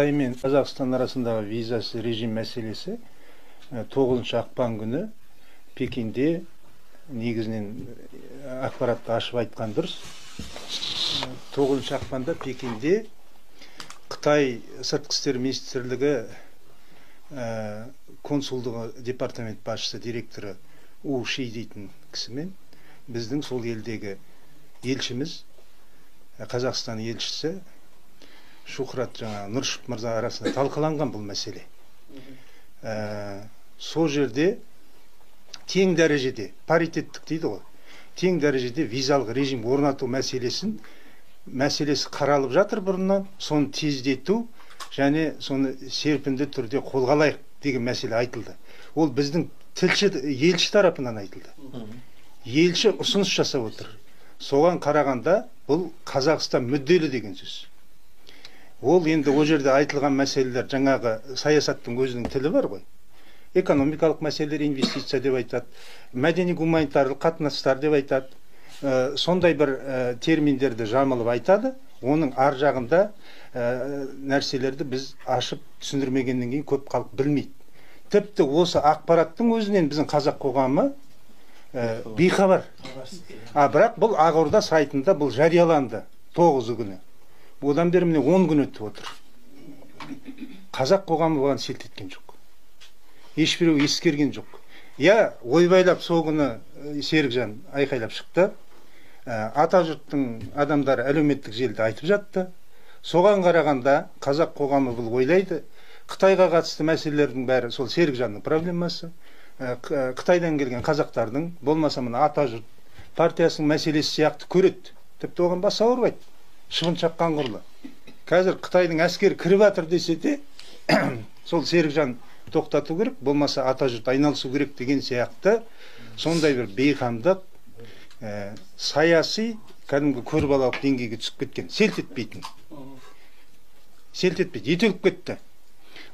Қытай мен Қазақстан арасындағы визасыз режим мәселесі 9 ақпан күні Пекинде негізінен ақпаратты ашып айтқан дұрыс. 9 ақпанда Пекинде Қытай сыртқы істер министрлігі консулдығы департамент басшысы директоры У Ши дейтін кісімен біздің сол елдегі елшіміз, Қазақстан елшісі Шухрат Нұршық мырза арасында талқыланған бұл мәселе. Сол жерде тең дәрежеде, паритеттік дейді ғой, тең дәрежеде визалық режим орнату мәселесі қаралып жатыр бұрыннан, соны тездету және соны серпінді түрде қолға алайық деген мәселе айтылды. Ол біздің елші тарапынан айтылды. Елші ұсыныс жасап отыр. Соған қарағанда бұл Қазақстан мүдделі деген сөз. Ол енді о жерде айтылған мәселелер жаңағы саясаттың өзінің тілі бар ғой. Экономикалық мәселелер, инвестиция деп айтады, мәдени-гуманитарлық қатынастар деп айтады. Сондай бір терминдерді жамылып айтады. Оның ар жағында нәрселерді біз ашып түсіндірмегеннен кейін көп халық білмейді. Тіпті осы ақпараттың өзінен біздің қазақ қоғамы бейхабар. Бірақ бұл Ақорда сайтында бұл жарияланды 9 күні. Одан бері міне 10 күн өтіп отыр. Қазақ қоғамы оған селт еткен жоқ. Ешбіреу ескерген жоқ. Ойбайлап сол күні Серікжан айқайлап шықты. Атажұрттың адамдары әлеуметтік желіде айтып жатты. Соған қарағанда қазақ қоғамы бұл ойлайды. Қытайға қатысты мәселелердің бәрі сол Серікжанның проблемасы. Қытайдан келген қазақтардың болмаса мына Атажұрт партиясының мәселесі сияқты көреді. Тіпті оған бас ауырмайды. Шыбын шаққан құрлы. Қазір Қытайдың әскері кіріп жатыр десе де, сол Серікжан тоқтату керек, болмаса Атажұрт айналысу керек деген сияқты сондай бір бейқамдық, саяси, кәдімгі көрбалалық деңгейге түсіп кеткен. Селт етпейтін. Селт етпейді, етіліп кетті.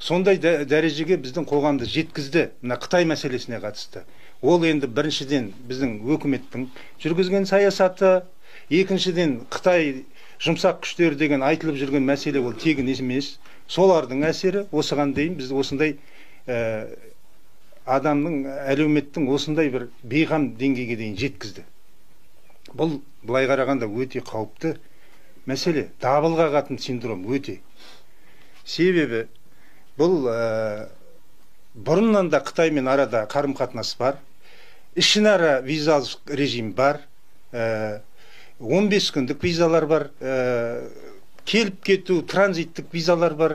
Сондай дәрежеге біздің қоғамды жеткізді мына Қытай мәселесіне қатысты. Ол енді біріншіден біздің өкіметтің жүргізген саясаты, екіншіден Қытай жұмсақ күштер деген айтылып жүрген мәселе ол тегін емес. Солардың әсері осыған дейін бізді осындай адамның, әлеуметтің осындай бір бейғам деңгейге дейін жеткізді. Бұл былай қарағанда өте қауіпті мәселе. Дабыл қағатын синдром өте. Себебі бұл бұрыннан да Қытаймен арада қарым-қатынас бар. Ішінара визалық режим бар. 15 күндік визалар бар, келіп кету, транзиттік визалар бар.